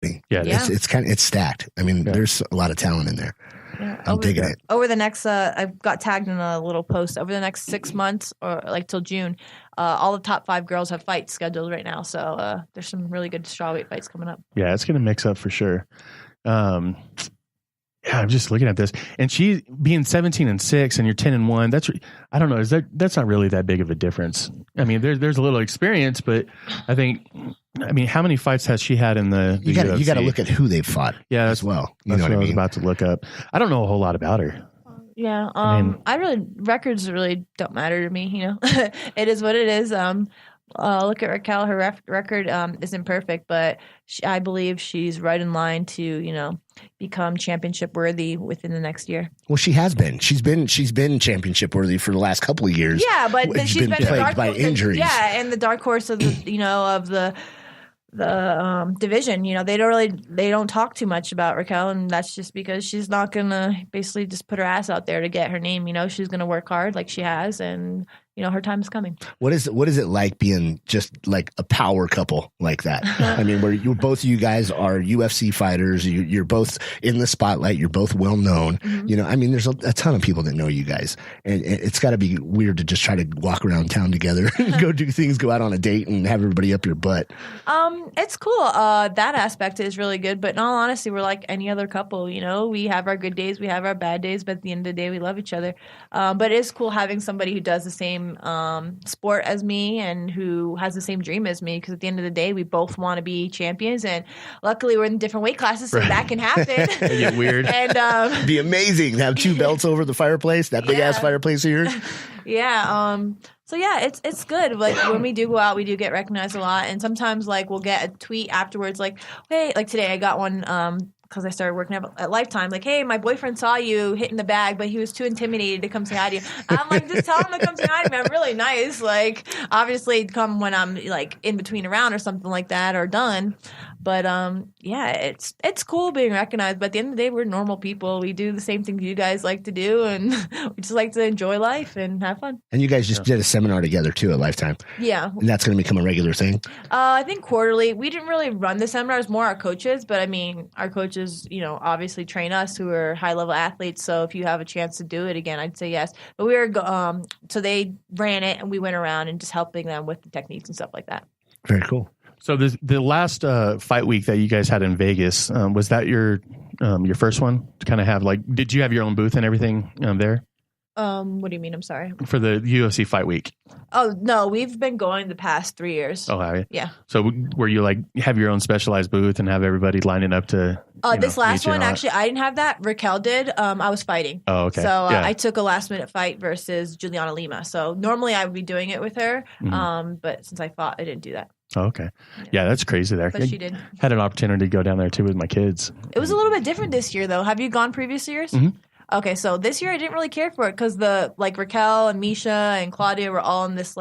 Yeah, it's stacked. I mean, there's a lot of talent in there. Yeah, I'm digging it. Over the next, I've got tagged in a little post. Over the next 6 months, or like till June, all the top 5 girls have fights scheduled right now. So there's some really good strawweight fights coming up. Yeah, it's going to mix up for sure. I'm just looking at this, and she being 17-6, and you're 10-1. I don't know. That's not really that big of a difference. I mean, there's a little experience, but I mean, how many fights has she had in the UFC? You got to look at who they've fought. Yeah, as well. That's what I was about to look up. I don't know a whole lot about her. Yeah, records really don't matter to me. You know, it is what it is. Look at Raquel. Her record isn't perfect, but I believe she's right in line to become championship worthy within the next year. Well, she has been. She's been championship worthy for the last couple of years. Yeah, but she's been plagued by injuries. Yeah, and the dark horse of the division. They don't talk too much about Raquel, and that's just because she's not gonna basically just put her ass out there to get her name. She's gonna work hard like she has, and her time is coming. What is it like being just like a power couple like that? I mean, where both of you guys are UFC fighters. You're both in the spotlight. You're both well known. Mm-hmm. I mean, there's a ton of people that know you guys, and it's got to be weird to just try to walk around town together and go do things, go out on a date, and have everybody up your butt. It's cool. That aspect is really good. But in all honesty, we're like any other couple. We have our good days, we have our bad days, but at the end of the day, we love each other. But it is cool having somebody who does the same sport as me and who has the same dream as me, because at the end of the day we both want to be champions, and luckily we're in different weight classes, so that can happen. It'd get weird. And be amazing to have 2 belts over the fireplace, that big ass fireplace of yours. Yeah. So yeah, it's good. Like when we do go out, we do get recognized a lot, and sometimes like we'll get a tweet afterwards, like, hey, like today I got one because I started working at Lifetime, like, hey, my boyfriend saw you hitting the bag, but he was too intimidated to come say hi to you. I'm like, just tell him to come say hi to me. I'm really nice. Like, obviously, come when I'm like in between a round or something like that, or done. But yeah, it's cool being recognized. But at the end of the day, we're normal people. We do the same things you guys like to do, and we just like to enjoy life and have fun. And you guys just did a seminar together too at Lifetime. Yeah, and that's going to become a regular thing. I think quarterly. We didn't really run the seminars, more our coaches. But I mean, our coaches, obviously train us who are high level athletes. So if you have a chance to do it again, I'd say yes. But we were so they ran it, and we went around and just helping them with the techniques and stuff like that. Very cool. So the last fight week that you guys had in Vegas, was that your first one to kind of have, like, did you have your own booth and everything there? What do you mean? I'm sorry. For the UFC fight week. Oh, no, we've been going the past 3 years. Oh, have you? Yeah. So were you like have your own specialized booth and have everybody lining up to this last one, actually, I didn't have that. Raquel did. I was fighting. Oh, okay. So I took a last minute fight versus Juliana Lima. So normally I would be doing it with her. Mm-hmm. But since I fought, I didn't do that. Oh, okay. Yeah, that's crazy there. But she did. Had an opportunity to go down there too with my kids. It was a little bit different this year, though. Have you gone previous years? Mm-hmm. Okay, so this year I didn't really care for it because Raquel and Misha and Claudia were all in this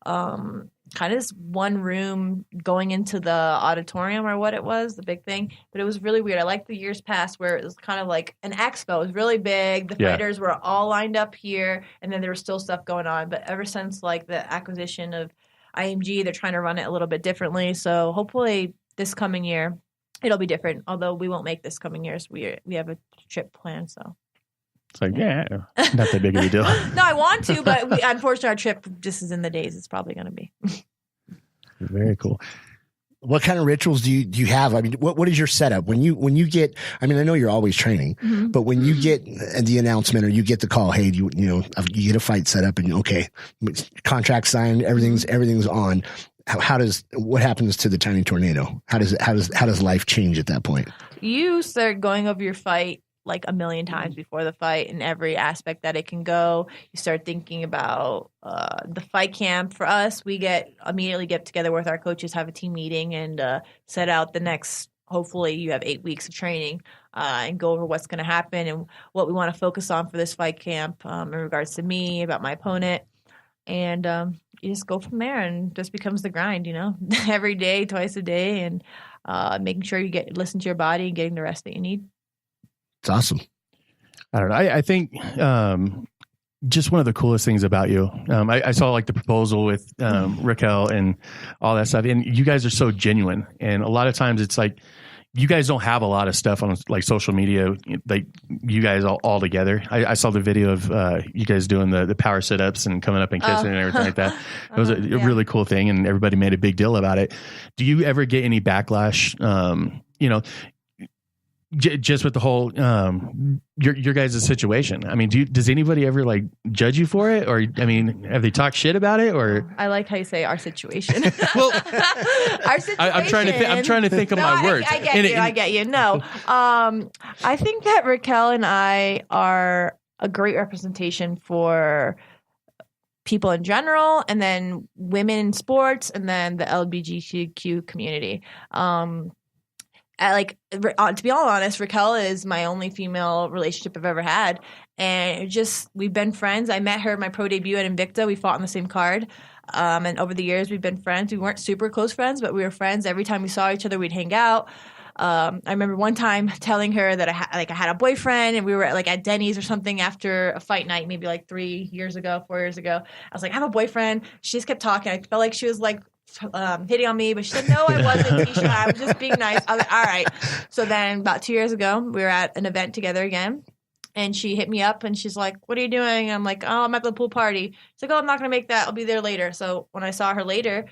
kind of this one room going into the auditorium or what it was, the big thing. But it was really weird. I liked the years past where it was kind of like an expo. It was really big. The fighters were all lined up here, and then there was still stuff going on. But ever since like the acquisition of IMG, they're trying to run it a little bit differently. So hopefully this coming year it'll be different. Although we won't make this coming year, so we have a trip planned. So it's like, yeah, not that big of a deal. No, I want to, but unfortunately our trip just is in the days it's probably going to be. Very cool. What kind of rituals do you have? I mean, what is your setup when you get? I mean, I know you're always training, mm-hmm. but when you get the announcement or you get the call, hey, you get a fight set up and okay, contract signed, everything's on. What happens to the tiny tornado? How does life change at that point? You start going over your fight like a million times before the fight in every aspect that it can go. You start thinking about the fight camp. For us, we immediately get together with our coaches, have a team meeting, and set out the next, hopefully you have 8 weeks of training, and go over what's going to happen and what we want to focus on for this fight camp in regards to me, about my opponent. And you just go from there, and it just becomes the grind, every day, twice a day, and making sure you listen to your body and getting the rest that you need. It's awesome. I don't know. I think just one of the coolest things about you, I saw like the proposal with Raquel and all that stuff, and you guys are so genuine. And a lot of times it's like, you guys don't have a lot of stuff on like social media, like you guys all together. I saw the video of you guys doing the power sit-ups and coming up and kissing and everything like that. It was a really cool thing, and everybody made a big deal about it. Do you ever get any backlash? Just with the whole your guys' situation. I mean, does anybody ever like judge you for it, or I mean, have they talked shit about it? Or I like how you say our situation. Well, our situation. I'm trying to think of my words. I get you. No, I think that Raquel and I are a great representation for people in general, and then women in sports, and then the LGBTQ community. To be all honest, Raquel is my only female relationship I've ever had. And we've been friends. I met her at my pro debut at Invicta. We fought on the same card. And over the years, we've been friends. We weren't super close friends, but we were friends. Every time we saw each other, we'd hang out. I remember one time telling her that I had a boyfriend, and we were at Denny's or something after a fight night, maybe 4 years ago. I was like, I have a boyfriend. She just kept talking. I felt like she was hitting on me, but she said, no, I wasn't, Tecia. I was just being nice. I was like, all right. So then about 2 years ago, we were at an event together again, and she hit me up, and she's like, what are you doing? And I'm like, oh, I'm at the pool party. She's like, oh, I'm not going to make that. I'll be there later. So when I saw her later,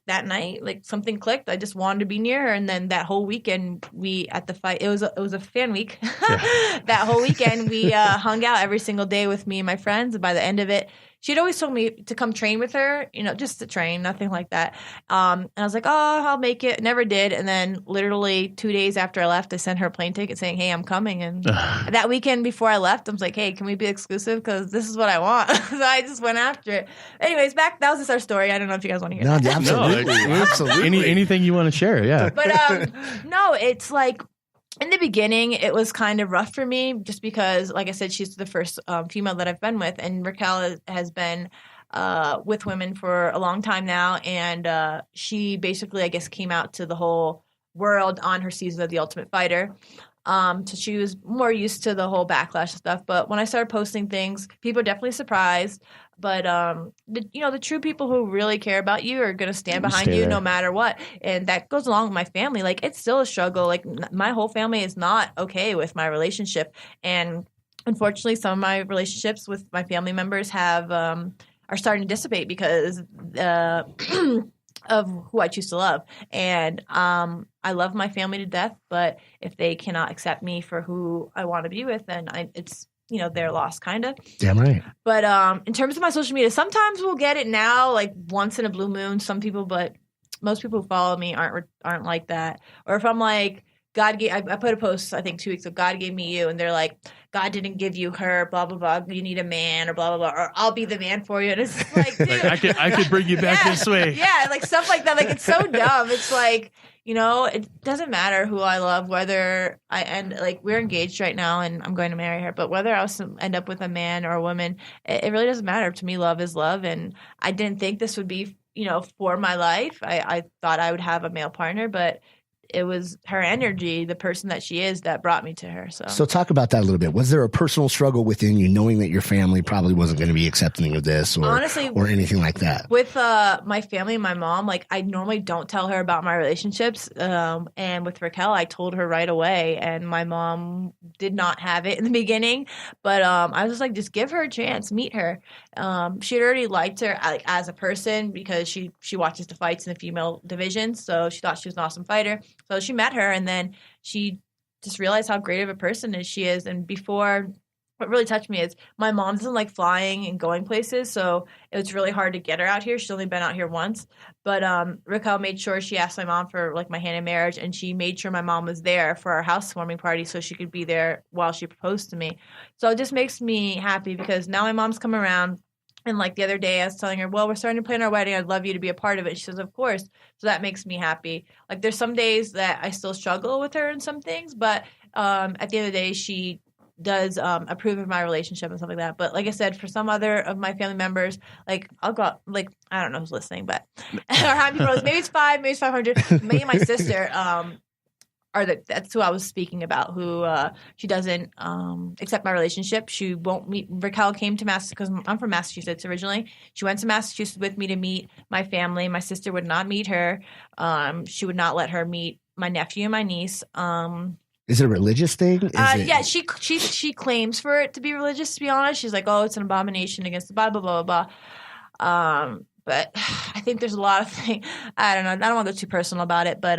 that night, something clicked. I just wanted to be near her. And then that whole weekend, we at the fight, it was a fan week. Yeah. That whole weekend, we hung out every single day with me and my friends. And by the end of it, she'd always told me to come train with her, just to train, nothing like that. And I was like, oh, I'll make it. Never did. And then literally 2 days after I left, I sent her a plane ticket saying, hey, I'm coming. And that weekend before I left, I was like, hey, can we be exclusive? Because this is what I want. So I just went after it. Anyways, that was just our story. I don't know if you guys want to hear that. Absolutely. Absolutely. Anything you want to share, yeah. But no, it's in the beginning, it was kind of rough for me just because, like I said, she's the first female that I've been with. And Raquel has been with women for a long time now. And she basically, I guess, came out to the whole world on her season of The Ultimate Fighter. So she was more used to the whole backlash stuff. But when I started posting things, people were definitely surprised. But the true people who really care about you are going to stand behind you no matter what. And that goes along with my family. It's still a struggle. My whole family is not okay with my relationship. And unfortunately, some of my relationships with my family members are starting to dissipate because of who I choose to love. And I love my family to death, but if they cannot accept me for who I want to be with, then it's their loss, kind of. Damn right. But in terms of my social media, sometimes we'll get it now, once in a blue moon, some people, but most people who follow me aren't like that. Or if I'm like, I put a post, I think 2 weeks ago, God gave me you, and they're like, God didn't give you her, blah, blah, blah, you need a man, or blah, blah, blah, or I'll be the man for you. And it's dude. I could bring you back this way. Yeah, stuff like that. It's so dumb. It's it doesn't matter who I love, whether I end, we're engaged right now and I'm going to marry her, but whether I was to end up with a man or a woman, it really doesn't matter. To me, love is love. And I didn't think this would be, for my life. I thought I would have a male partner, but it was her energy, the person that she is, that brought me to her. So talk about that a little bit. Was there a personal struggle within you, knowing that your family probably wasn't going to be accepting of this, or honestly, or anything like that? With my family and my mom, I normally don't tell her about my relationships. And with Raquel, I told her right away, and my mom did not have it in the beginning. But I was just give her a chance, meet her. She had already liked her as a person because she watches the fights in the female division, so she thought she was an awesome fighter. So she met her, and then she just realized how great of a person she is. And before, what really touched me is my mom doesn't like flying and going places, so it was really hard to get her out here. She's only been out here once. But Raquel made sure she asked my mom for my hand in marriage, and she made sure my mom was there for our housewarming party so she could be there while she proposed to me. So it just makes me happy because now my mom's come around. And the other day I was telling her, well, we're starting to plan our wedding. I'd love you to be a part of it. She says, of course. So that makes me happy. There's some days that I still struggle with her in some things, but at the end of the day, she does approve of my relationship and stuff like that. But like I said, for some other of my family members, I'll go out, I don't know who's listening, but or how many people, maybe it's 5, maybe it's 500. Me and my sister that's who I was speaking about, who she doesn't accept my relationship. She won't meet. Raquel came to Massachusetts, because I'm from Massachusetts originally. She went to Massachusetts with me to meet my family. My sister would not meet her. She would not let her meet my nephew and my niece. Is it a religious thing? Yeah, she claims for it to be religious, to be honest. She's like, oh, it's an abomination against the Bible, blah, blah, blah. But I think there's a lot of things. I don't know. I don't want to go too personal about it. But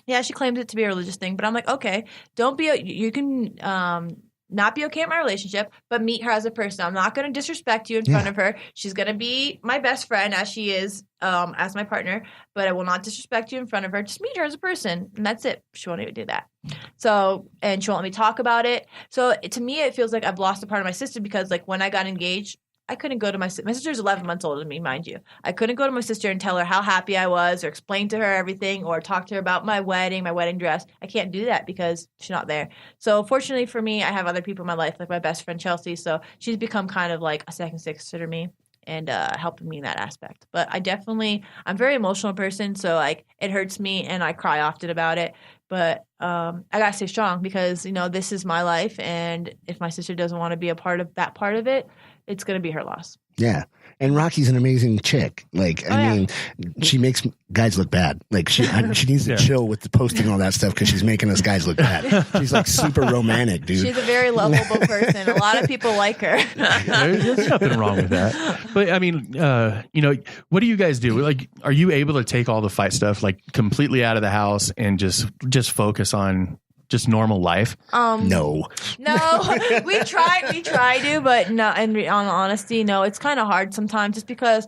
yeah, she claims it to be a religious thing. But I'm like, okay, you can not be okay with my relationship, but meet her as a person. I'm not going to disrespect you in front of her. She's going to be my best friend as she is as my partner, but I will not disrespect you in front of her. Just meet her as a person, and that's it. She won't even do that. So, and she won't let me talk about it. So to me, it feels like I've lost a part of my sister because like when I got engaged, I couldn't go to my sister's 11 months older than me, mind you. I couldn't go to my sister and tell her how happy I was or explain to her everything or talk to her about my wedding dress. I can't do that because she's not there. So fortunately for me, I have other people in my life, like my best friend Chelsea. So she's become kind of like a second sister to me and helping me in that aspect. But I'm a very emotional person. So like it hurts me and I cry often about it. But I got to stay strong because, this is my life. And if my sister doesn't want to be a part of that part of it, it's going to be her loss. Yeah. And Rocky's an amazing chick. Like, I mean, she makes guys look bad. Like she needs to chill with the posting all that stuff because she's making us guys look bad. She's like super romantic, dude. She's a very lovable person. A lot of people like her. There's nothing wrong with that. But I mean, what do you guys do? Like, are you able to take all the fight stuff like completely out of the house and just focus on just normal life? No, we try to, but no. And on honesty, no, it's kind of hard sometimes, just because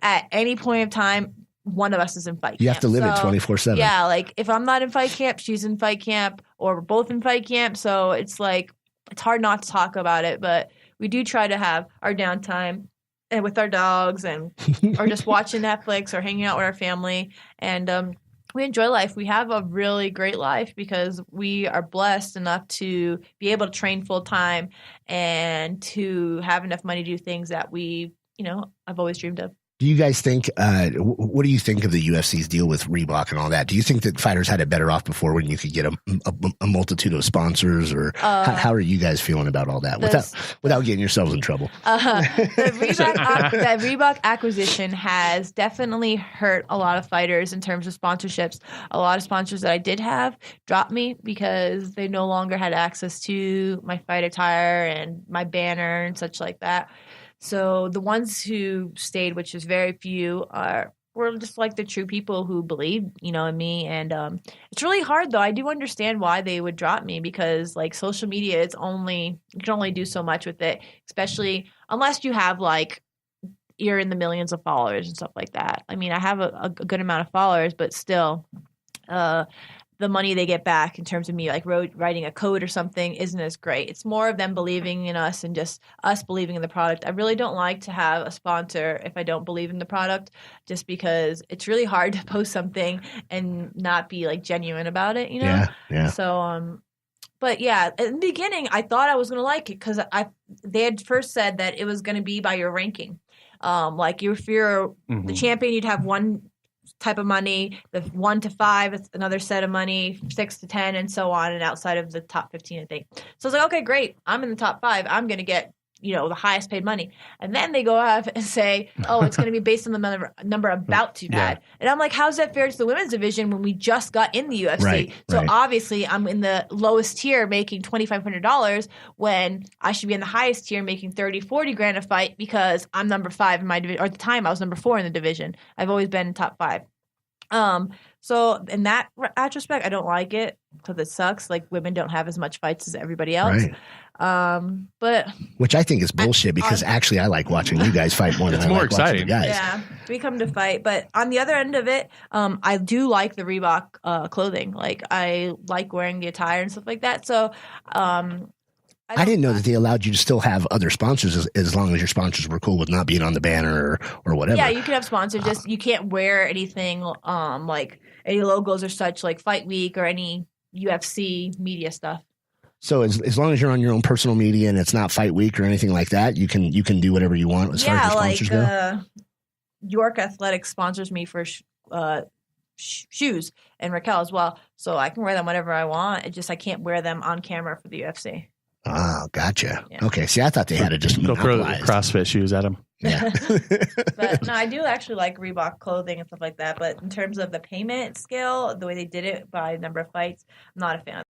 at any point of time, one of us is in fight camp. You have to live it 24/7. Yeah, like if I'm not in fight camp, she's in fight camp, or we're both in fight camp. So it's like it's hard not to talk about it, but we do try to have our downtime and with our dogs, and or just watching Netflix or hanging out with our family, and we enjoy life. We have a really great life because we are blessed enough to be able to train full time and to have enough money to do things that I've always dreamed of. Do you guys think, what do you think of the UFC's deal with Reebok and all that? Do you think that fighters had it better off before when you could get a multitude of sponsors, or how are you guys feeling about all that without getting yourselves in trouble? The Reebok acquisition has definitely hurt a lot of fighters in terms of sponsorships. A lot of sponsors that I did have dropped me because they no longer had access to my fight attire and my banner and such like that. So the ones who stayed, which is very few, were just like the true people who believe, in me. And it's really hard, though. I do understand why they would drop me because, like, social media, you can only do so much with it, especially unless you have you're in the millions of followers and stuff like that. I mean, I have a good amount of followers, but still, the money they get back in terms of me writing a code or something isn't as great. It's more of them believing in us and just us believing in the product. I really don't like to have a sponsor if I don't believe in the product, just because it's really hard to post something and not be genuine about it, Yeah. So, but yeah, in the beginning, I thought I was going to like it because they had first said that it was going to be by your ranking. If you're the champion, you'd have one type of money, the 1 to 5 is another set of money, 6 to 10, and so on, and outside of the top 15, I think. So I was like, okay, great, I'm in the top 5, I'm going to get the highest paid money. And then they go out and say, oh, it's going to be based on the number about to add. And I'm like, how's that fair to the women's division when we just got in the UFC? So obviously I'm in the lowest tier making $2,500 when I should be in the highest tier making 30, 40 grand a fight because I'm number 5 in my division, or at the time I was number 4 in the division. I've always been in top 5. So in that retrospect, I don't like it because it sucks. Like, women don't have as much fights as everybody else. But which I think is bullshit because actually I like watching you guys fight more than it's I more like exciting. watching you guys. Yeah, we come to fight. But on the other end of it, I do like the Reebok clothing. Like, I like wearing the attire and stuff like that. So I didn't know that they allowed you to still have other sponsors as long as your sponsors were cool with not being on the banner or whatever. Yeah, you can have sponsors. Just you can't wear anything like any logos or such, like Fight Week or any UFC media stuff. So as long as you're on your own personal media and it's not Fight Week or anything like that, you can do whatever you want as far as your sponsors go. York Athletics sponsors me for shoes, and Raquel as well, so I can wear them whenever I want. It just I can't wear them on camera for the UFC. Oh, gotcha. Yeah. Okay. See, I thought they had it just go throw the monopolized. CrossFit shoes at them. Yeah. But no, I do actually like Reebok clothing and stuff like that. But in terms of the payment scale, the way they did it by number of fights, I'm not a fan of